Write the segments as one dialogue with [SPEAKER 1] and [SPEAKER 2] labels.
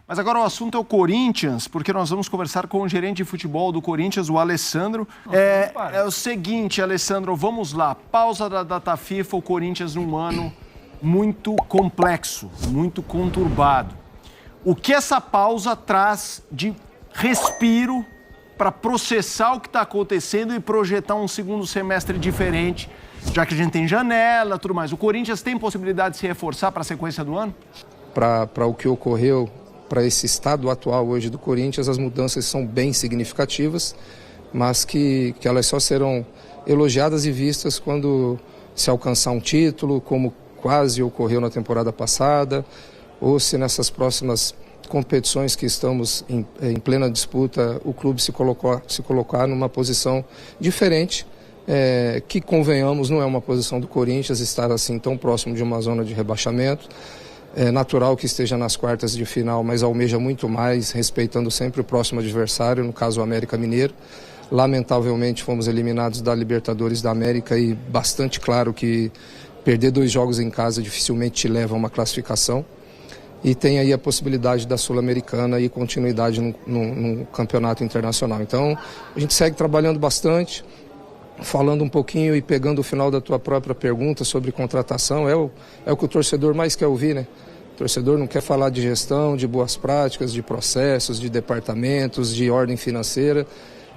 [SPEAKER 1] Mas agora o assunto é o Corinthians, porque nós vamos conversar com o gerente de futebol do Corinthians, o Alessandro. É o seguinte, Alessandro, vamos lá. Pausa da data FIFA, o Corinthians num ano muito complexo, muito conturbado. O que essa pausa traz de respiro para processar o que está acontecendo e projetar um segundo semestre diferente, já que a gente tem janela e tudo mais. O Corinthians tem possibilidade de se reforçar para a sequência do ano?
[SPEAKER 2] Para o que ocorreu, para esse estado atual hoje do Corinthians, as mudanças são bem significativas, mas que elas só serão elogiadas e vistas quando se alcançar um título, como quase ocorreu na temporada passada, ou se nessas próximas competições que estamos em plena disputa, o clube se colocar numa posição diferente, que, convenhamos, não é uma posição do Corinthians estar assim tão próximo de uma zona de rebaixamento. É natural que esteja nas quartas de final, mas almeja muito mais, respeitando sempre o próximo adversário, no caso o América Mineiro. Lamentavelmente fomos eliminados da Libertadores da América e bastante claro que perder 2 jogos em casa dificilmente te leva a uma classificação. E tem aí a possibilidade da Sul-Americana e continuidade no campeonato internacional. Então a gente segue trabalhando bastante, falando um pouquinho e pegando o final da tua própria pergunta sobre contratação, é o que o torcedor mais quer ouvir, né? O torcedor não quer falar de gestão, de boas práticas, de processos, de departamentos, de ordem financeira,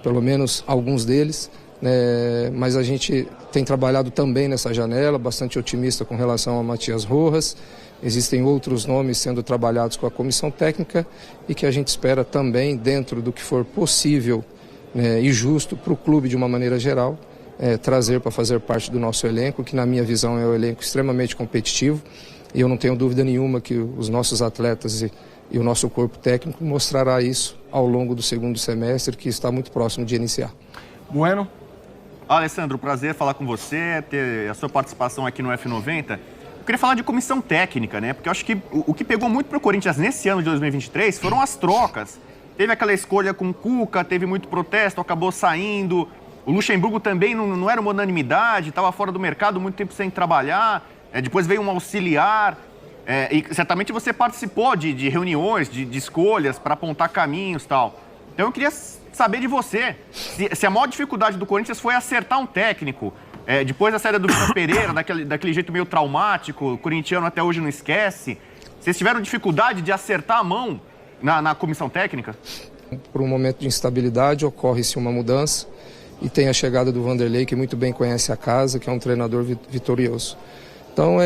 [SPEAKER 2] pelo menos alguns deles, né? Mas a gente tem trabalhado também nessa janela, bastante otimista com relação a Matias Rojas. Existem outros nomes sendo trabalhados com a comissão técnica e que a gente espera também, dentro do que for possível, e justo para o clube de uma maneira geral, trazer para fazer parte do nosso elenco, que na minha visão é um elenco extremamente competitivo, e eu não tenho dúvida nenhuma que os nossos atletas e o nosso corpo técnico mostrará isso ao longo do segundo semestre, que está muito próximo de iniciar.
[SPEAKER 1] Bueno.
[SPEAKER 3] Alessandro, prazer falar com você, ter a sua participação aqui no F90. Eu queria falar de comissão técnica, né? Porque eu acho que o que pegou muito para o Corinthians nesse ano de 2023 foram as trocas. Teve aquela escolha com o Cuca, teve muito protesto, acabou saindo. O Luxemburgo também não era uma unanimidade, estava fora do mercado, muito tempo sem trabalhar. Depois veio um auxiliar. E certamente você participou de reuniões, de escolhas para apontar caminhos e tal. Então eu queria saber de você se a maior dificuldade do Corinthians foi acertar um técnico. Depois da saída do Vitor Pereira, daquele jeito meio traumático, o corintiano até hoje não esquece. Vocês tiveram dificuldade de acertar a mão na comissão técnica?
[SPEAKER 2] Por um momento de instabilidade, ocorre-se uma mudança e tem a chegada do Vanderlei, que muito bem conhece a casa, que é um treinador vitorioso. Então,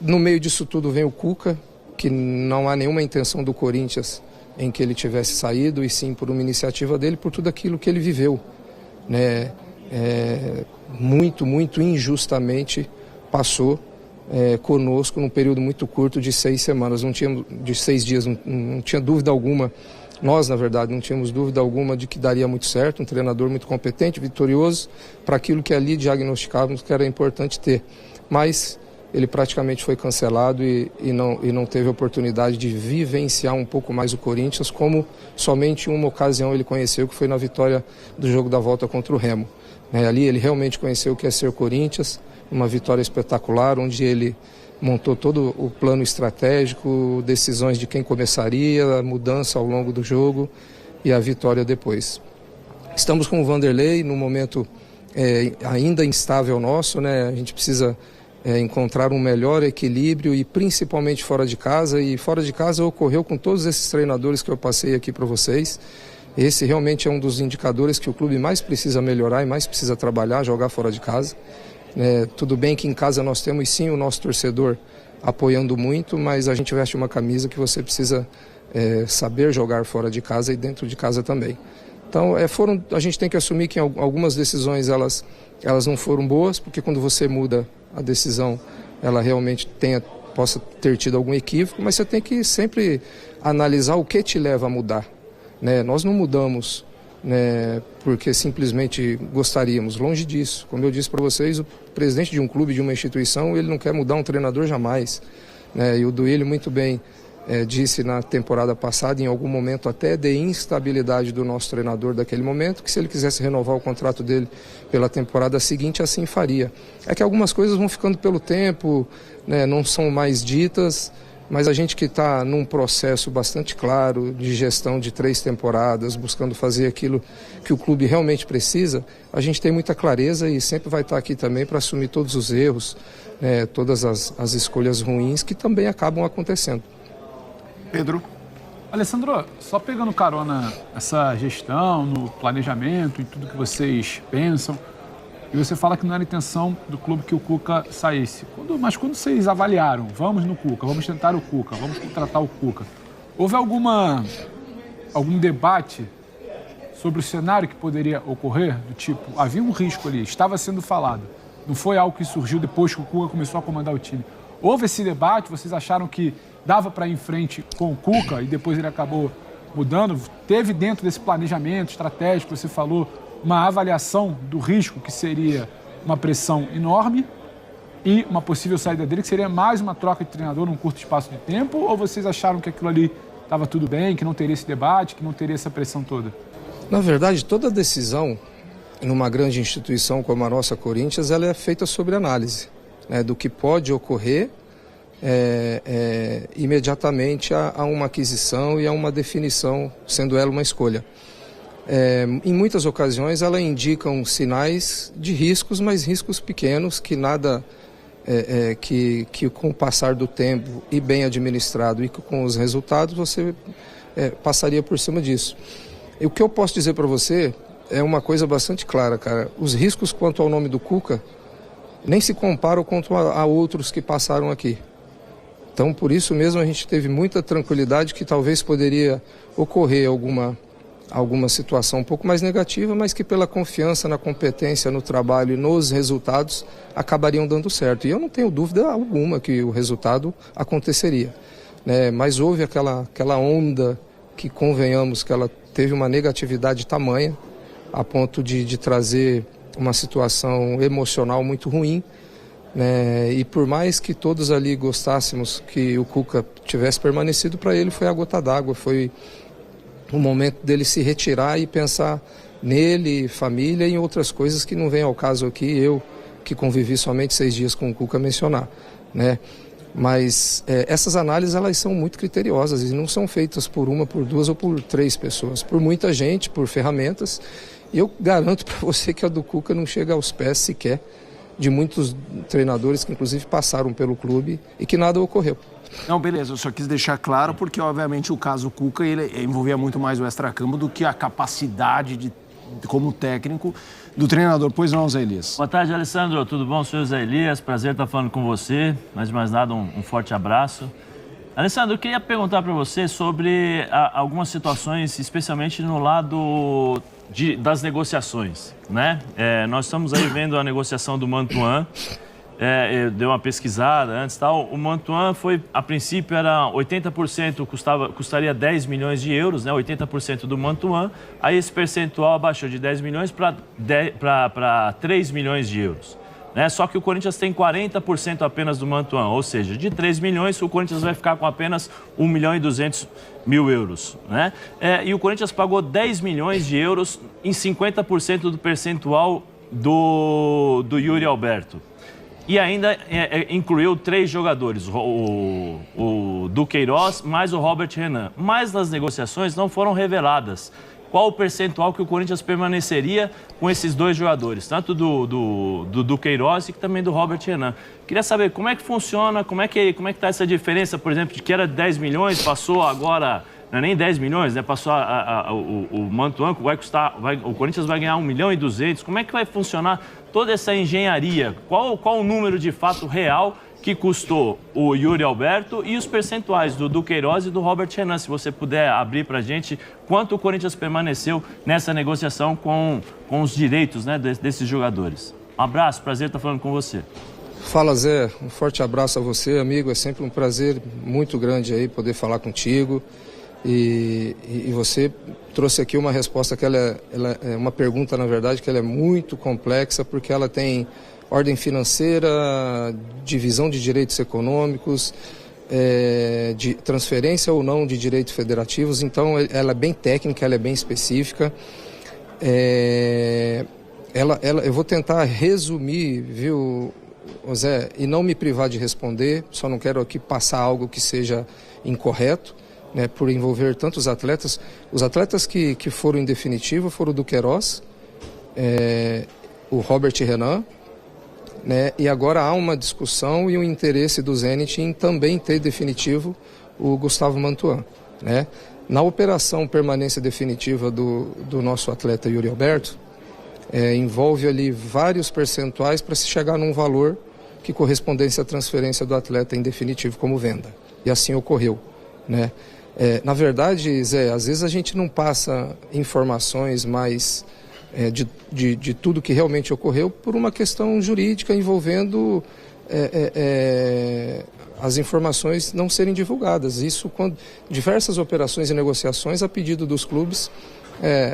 [SPEAKER 2] no meio disso tudo vem o Cuca, que não há nenhuma intenção do Corinthians em que ele tivesse saído, e sim por uma iniciativa dele, por tudo aquilo que ele viveu, né? Muito injustamente passou conosco num período muito curto de 6 semanas, de 6 dias, não tinha dúvida alguma. Nós, na verdade, não tínhamos dúvida alguma de que daria muito certo, um treinador muito competente, vitorioso, para aquilo que ali diagnosticávamos que era importante ter. Mas ele praticamente foi cancelado e não teve oportunidade de vivenciar um pouco mais o Corinthians, como somente uma ocasião ele conheceu, que foi na vitória do jogo da volta contra o Remo. Ali ele realmente conheceu o que é ser Corinthians, uma vitória espetacular, onde ele montou todo o plano estratégico, decisões de quem começaria, a mudança ao longo do jogo e a vitória depois. Estamos com o Vanderlei num momento ainda instável nosso, né? A gente precisa encontrar um melhor equilíbrio e principalmente fora de casa, e fora de casa ocorreu com todos esses treinadores que eu passei aqui para vocês. Esse realmente é um dos indicadores que o clube mais precisa melhorar e mais precisa trabalhar, jogar fora de casa. Tudo bem que em casa nós temos sim o nosso torcedor apoiando muito, mas a gente veste uma camisa que você precisa saber jogar fora de casa e dentro de casa também. Então a gente tem que assumir que algumas decisões elas não foram boas, porque quando você muda a decisão, ela realmente possa ter tido algum equívoco, mas você tem que sempre analisar o que te leva a mudar. Nós não mudamos porque simplesmente gostaríamos, longe disso. Como eu disse para vocês, o presidente de um clube, de uma instituição, ele não quer mudar um treinador jamais. E o Duílio muito bem disse na temporada passada, em algum momento até de instabilidade do nosso treinador daquele momento, que se ele quisesse renovar o contrato dele pela temporada seguinte, assim faria. É que algumas coisas vão ficando pelo tempo, não são mais ditas, mas a gente que está num processo bastante claro de gestão de 3 temporadas, buscando fazer aquilo que o clube realmente precisa, a gente tem muita clareza e sempre vai estar aqui também para assumir todos os erros, todas as escolhas ruins que também acabam acontecendo.
[SPEAKER 1] Pedro?
[SPEAKER 4] Alessandro, só pegando carona essa gestão, no planejamento, em tudo que vocês pensam, e você fala que não era intenção do clube que o Cuca saísse. Mas quando vocês avaliaram, vamos no Cuca, vamos tentar o Cuca, vamos contratar o Cuca, houve algum debate sobre o cenário que poderia ocorrer? Do tipo, havia um risco ali, estava sendo falado. Não foi algo que surgiu depois que o Cuca começou a comandar o time. Houve esse debate? Vocês acharam que dava para ir em frente com o Cuca e depois ele acabou mudando? Teve dentro desse planejamento estratégico, você falou, uma avaliação do risco, que seria uma pressão enorme, e uma possível saída dele, que seria mais uma troca de treinador num curto espaço de tempo? Ou vocês acharam que aquilo ali estava tudo bem, que não teria esse debate, que não teria essa pressão toda?
[SPEAKER 2] Na verdade, toda decisão numa grande instituição como a nossa Corinthians, ela é feita sobre análise, né, do que pode ocorrer imediatamente a uma aquisição e a uma definição, sendo ela uma escolha. Em muitas ocasiões ela indica sinais de riscos, mas riscos pequenos que nada que com o passar do tempo e bem administrado e com os resultados você passaria por cima disso. E o que eu posso dizer para você é uma coisa bastante clara, cara. Os riscos quanto ao nome do Cuca nem se comparam quanto a outros que passaram aqui. Então, por isso mesmo, a gente teve muita tranquilidade que talvez poderia ocorrer alguma situação um pouco mais negativa, mas que pela confiança na competência, no trabalho e nos resultados acabariam dando certo. E eu não tenho dúvida alguma que o resultado aconteceria, né? Mas houve aquela onda que, convenhamos, que ela teve uma negatividade tamanha a ponto de trazer uma situação emocional muito ruim, né? E por mais que todos ali gostássemos que o Cuca tivesse permanecido, para ele foi a gota d'água, foi o momento dele se retirar e pensar nele, família e em outras coisas que não vem ao caso aqui, eu que convivi somente 6 dias com o Cuca mencionar, né? Mas essas análises, elas são muito criteriosas e não são feitas por uma, por 2 ou por 3 pessoas, por muita gente, por ferramentas. E eu garanto para você que a do Cuca não chega aos pés sequer de muitos treinadores que inclusive passaram pelo clube e que nada ocorreu.
[SPEAKER 1] Não, beleza, eu só quis deixar claro porque, obviamente, o caso Cuca ele envolvia muito mais o extracampo do que a capacidade como técnico do treinador. Pois não, Zé Elias?
[SPEAKER 5] Boa tarde, Alessandro. Tudo bom? Sou o Zé Elias. Prazer estar falando com você. Mas de mais nada, um forte abraço. Alessandro, eu queria perguntar para você sobre algumas situações, especialmente no lado das negociações, né? Nós estamos aí vendo a negociação do Mantuan. Eu dei uma pesquisada antes e tal. O Mantuan foi, a princípio, era 80%, custaria 10 milhões de euros, né? 80% do Mantuan. Aí esse percentual abaixou de 10 milhões para 3 milhões de euros. Né? Só que o Corinthians tem 40% apenas do Mantuan, ou seja, de 3 milhões, o Corinthians vai ficar com apenas 1 milhão e 200 mil euros. Né? E o Corinthians pagou 10 milhões de euros em 50% do percentual do Yuri Alberto. E ainda incluiu 3 jogadores, o Duqueiroz mais o Robert Renan. Mas nas negociações não foram reveladas qual o percentual que o Corinthians permaneceria com esses 2 jogadores, tanto do Duqueiroz e também do Robert Renan. Queria saber como é que funciona, como é que está essa diferença, por exemplo, de que era 10 milhões, passou agora, não é nem 10 milhões, né? Passou o Mantuan, o Corinthians vai ganhar 1 milhão e 200. Como é que vai funcionar toda essa engenharia? Qual o número de fato real que custou o Yuri Alberto e os percentuais do Duqueiroz e do Robert Renan? Se você puder abrir para a gente quanto o Corinthians permaneceu nessa negociação com os direitos, né, desses jogadores. Um abraço, prazer estar falando com você.
[SPEAKER 2] Fala, Zé, um forte abraço a você, amigo. É sempre um prazer muito grande aí poder falar contigo. E você trouxe aqui uma resposta que ela é uma pergunta, na verdade, que ela é muito complexa, porque ela tem ordem financeira, divisão de direitos econômicos, de transferência ou não de direitos federativos. Então ela é bem técnica, ela é bem específica. Eu vou tentar resumir, viu, Zé, e não me privar de responder, só não quero aqui passar algo que seja incorreto, né, por envolver tantos atletas. Os atletas que foram em definitivo foram o Duqueiroz, o Robert Renan, né, e agora há uma discussão e um interesse do Zenit em também ter definitivo o Gustavo Mantuan, né? Na operação permanência definitiva do nosso atleta Yuri Alberto, envolve ali vários percentuais para se chegar num valor que correspondesse à transferência do atleta em definitivo como venda. E assim ocorreu, né? Na verdade, Zé, às vezes a gente não passa informações mais de tudo que realmente ocorreu por uma questão jurídica envolvendo as informações não serem divulgadas. Isso quando diversas operações e negociações a pedido dos clubes,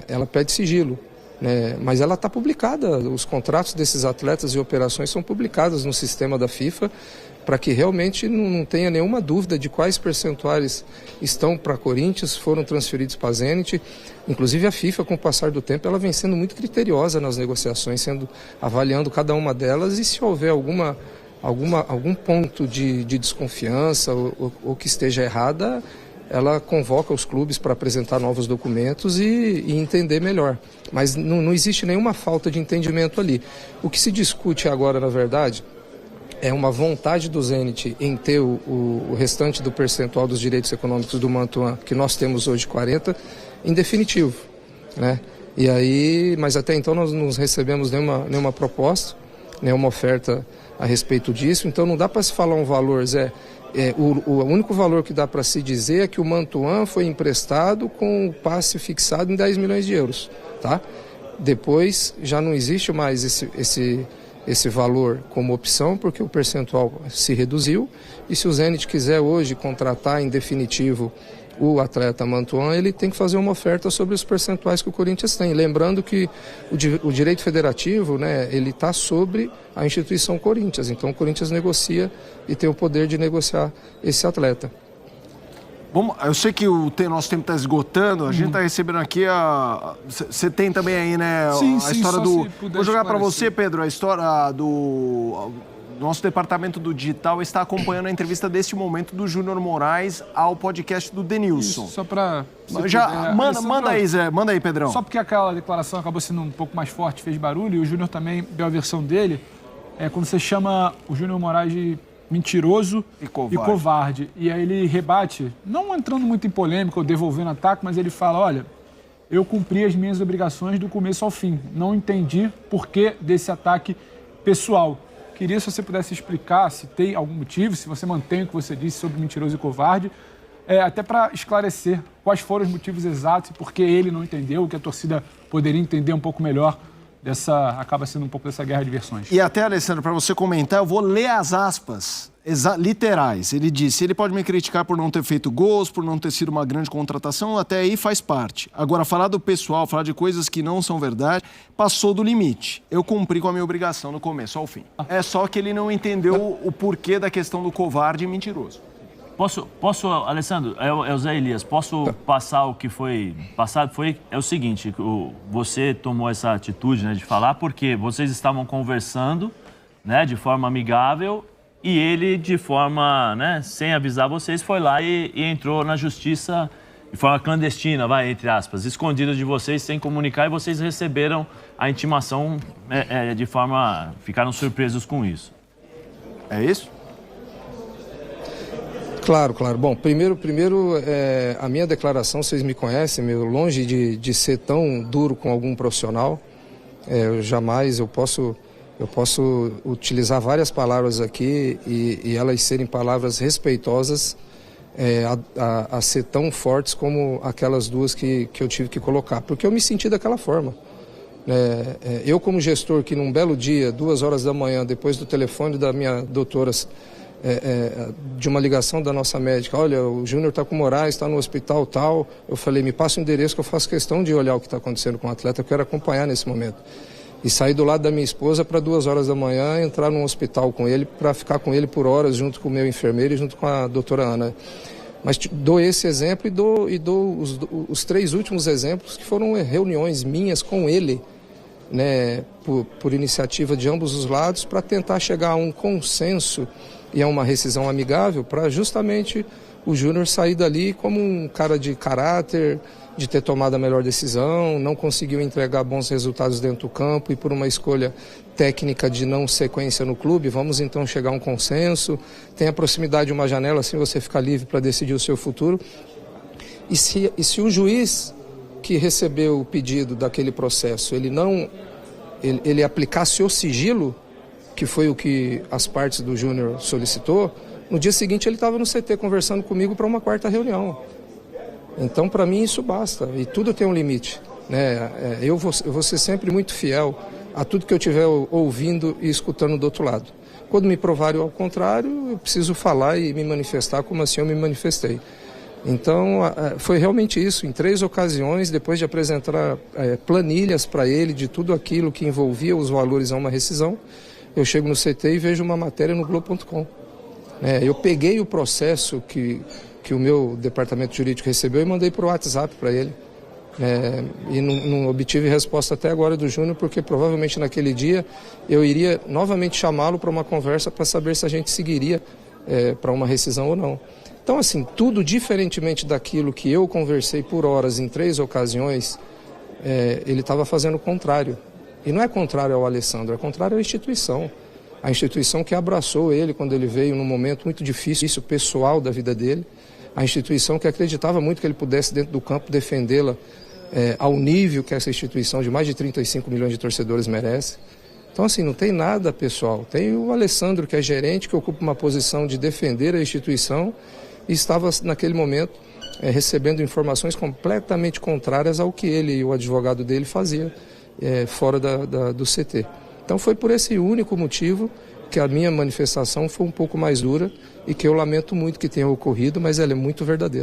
[SPEAKER 2] ela pede sigilo. Mas ela está publicada, os contratos desses atletas e operações são publicados no sistema da FIFA para que realmente não tenha nenhuma dúvida de quais percentuais estão para Corinthians, foram transferidos para a Zenit. Inclusive a FIFA, com o passar do tempo, ela vem sendo muito criteriosa nas negociações, avaliando cada uma delas, e se houver algum ponto de desconfiança ou que esteja errada, ela convoca os clubes para apresentar novos documentos e entender melhor. Mas não existe nenhuma falta de entendimento ali. O que se discute agora, na verdade, é uma vontade do Zenit em ter o restante do percentual dos direitos econômicos do Mantuan, que nós temos hoje 40%, em definitivo, né? E aí, mas até então nós não recebemos nenhuma proposta, nenhuma oferta a respeito disso, então não dá para se falar um valor, Zé. O único valor que dá para se dizer é que o Mantuan foi emprestado com o passe fixado em 10 milhões de euros, tá? Depois já não existe mais esse valor como opção, porque o percentual se reduziu, e se o Zenit quiser hoje contratar em definitivo o atleta Mantuan, ele tem que fazer uma oferta sobre os percentuais que o Corinthians tem. Lembrando que o direito federativo, né, ele está sobre a instituição Corinthians, então o Corinthians negocia e tem o poder de negociar esse atleta.
[SPEAKER 1] Bom, eu sei que nosso tempo está esgotando, a gente está recebendo aqui você tem também aí, né, a história do... Vou jogar para você, Pedro, a história do... Nosso departamento do digital está acompanhando a entrevista deste momento do Júnior Moraes ao podcast do Denilson.
[SPEAKER 4] Isso, só para...
[SPEAKER 1] Manda aí, Zé. Manda aí, Pedrão.
[SPEAKER 4] Só porque aquela declaração acabou sendo um pouco mais forte, fez barulho, e o Júnior também deu a versão dele. Quando você chama o Júnior Moraes de mentiroso e covarde. E aí ele rebate, não entrando muito em polêmica ou devolvendo ataque, mas ele fala, olha, eu cumpri as minhas obrigações do começo ao fim. Não entendi por que desse ataque pessoal. Queria se você pudesse explicar se tem algum motivo, se você mantém o que você disse sobre mentiroso e covarde, até para esclarecer quais foram os motivos exatos e por que ele não entendeu, que a torcida poderia entender um pouco melhor acaba sendo um pouco dessa guerra de versões.
[SPEAKER 1] E até, Alessandro, para você comentar, eu vou ler as aspas literais. Ele disse, ele pode me criticar por não ter feito gols, por não ter sido uma grande contratação, até aí faz parte. Agora, falar do pessoal, falar de coisas que não são verdade, passou do limite. Eu cumpri com a minha obrigação no começo ao fim. É só que ele não entendeu o porquê da questão do covarde e mentiroso.
[SPEAKER 5] Posso, Alessandro, o Zé Elias, posso passar o que foi passado? É o seguinte, você tomou essa atitude, né, de falar porque vocês estavam conversando, né, de forma amigável, e ele, de forma, né, sem avisar vocês, foi lá e entrou na justiça de forma clandestina, entre aspas, escondida de vocês, sem comunicar, e vocês receberam a intimação de forma... ficaram surpresos com isso.
[SPEAKER 1] É isso?
[SPEAKER 2] Claro. Bom, primeiro a minha declaração, vocês me conhecem, longe de ser tão duro com algum profissional, eu posso utilizar várias palavras aqui e elas serem palavras respeitosas a ser tão fortes como aquelas duas que eu tive que colocar, porque eu me senti daquela forma. Eu como gestor que num belo dia, 2 horas da manhã, depois do telefone da minha doutora, de uma ligação da nossa médica, olha, o Júnior está com o Moraes, está no hospital tal, eu falei, me passa o endereço que eu faço questão de olhar o que está acontecendo com o atleta, eu quero acompanhar nesse momento. E saí do lado da minha esposa para 2 horas da manhã entrar num hospital com ele, para ficar com ele por horas, junto com o meu enfermeiro e junto com a doutora Ana. Mas dou esse exemplo e dou os 3 últimos exemplos que foram reuniões minhas com ele, né, por iniciativa de ambos os lados, para tentar chegar a um consenso e a uma rescisão amigável, para justamente o Júnior sair dali como um cara de caráter, de ter tomado a melhor decisão, não conseguiu entregar bons resultados dentro do campo e por uma escolha técnica de não sequência no clube, vamos então chegar a um consenso, tem a proximidade de uma janela, assim você fica livre para decidir o seu futuro. E se o juiz que recebeu o pedido daquele processo, ele aplicasse o sigilo, que foi o que as partes do Júnior solicitou, no dia seguinte ele estava no CT conversando comigo para uma quarta reunião. Então, para mim, isso basta. E tudo tem um limite, né? Eu vou ser sempre muito fiel a tudo que eu estiver ouvindo e escutando do outro lado. Quando me provarem ao contrário, eu preciso falar e me manifestar como assim eu me manifestei. Então, foi realmente isso. Em 3 ocasiões, depois de apresentar planilhas para ele de tudo aquilo que envolvia os valores a uma rescisão, eu chego no CT e vejo uma matéria no Globo.com. Eu peguei o processo que o meu departamento jurídico recebeu e mandei por WhatsApp para ele. E não obtive resposta até agora do Júnior, porque provavelmente naquele dia eu iria novamente chamá-lo para uma conversa para saber se a gente seguiria para uma rescisão ou não. Então, assim, tudo diferentemente daquilo que eu conversei por horas em 3 ocasiões, ele estava fazendo o contrário. E não é contrário ao Alessandro, é contrário à instituição. A instituição que abraçou ele quando ele veio num momento muito difícil, pessoal da vida dele. A instituição que acreditava muito que ele pudesse, dentro do campo, defendê-la ao nível que essa instituição de mais de 35 milhões de torcedores merece. Então, assim, não tem nada pessoal. Tem o Alessandro, que é gerente, que ocupa uma posição de defender a instituição e estava, naquele momento, recebendo informações completamente contrárias ao que ele e o advogado dele faziam fora do CT. Então, foi por esse único motivo que a minha manifestação foi um pouco mais dura e que eu lamento muito que tenha ocorrido, mas ela é muito verdadeira.